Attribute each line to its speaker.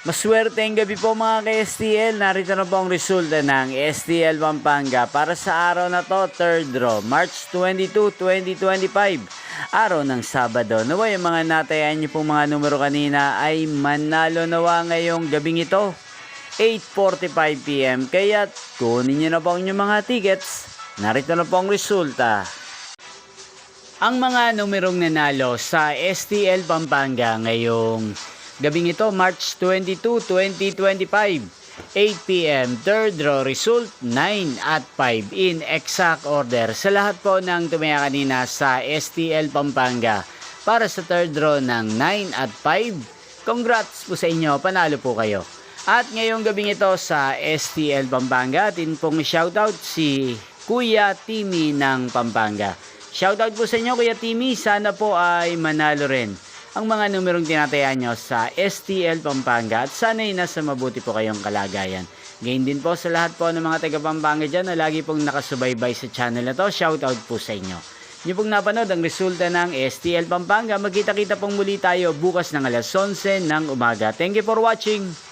Speaker 1: Maswerteng gabi po mga ka-STL. Narito na po ang resulta ng STL Pampanga para sa araw na to, 3rd draw, March 22, 2025. Araw ng Sabado. Nawa yung mga natayan niyo pong mga numero kanina ay manalo nawa ngayong gabing ito, 8:45 PM. Kaya kunin niyo na po ang inyong mga tickets. Narito na po ang resulta. Ang mga numerong nanalo sa STL Pampanga ngayong gabing ito, March 22, 2025, 8 PM, 3rd draw result, 9 at 5 in exact order. Sa lahat po ng tumaya kanina sa STL Pampanga para sa 3rd draw ng 9 at 5, congrats po sa inyo, panalo po kayo. At ngayong gabing ito sa STL Pampanga, atin pong shoutout si Kuya Timmy ng Pampanga. Shoutout po sa inyo Kuya Timmy, sana po ay manalo rin ang mga numerong tinatayaan nyo sa STL Pampanga at sana'y nasa mabuti po kayong kalagayan. Gayon din po sa lahat po ng mga taga Pampanga dyan na lagi pong nakasubaybay sa channel na to. Shoutout po sa inyo. Nyo pong napanood ang resulta ng STL Pampanga. Magkita-kita pong muli tayo bukas ng alas 11 ng umaga. Thank you for watching.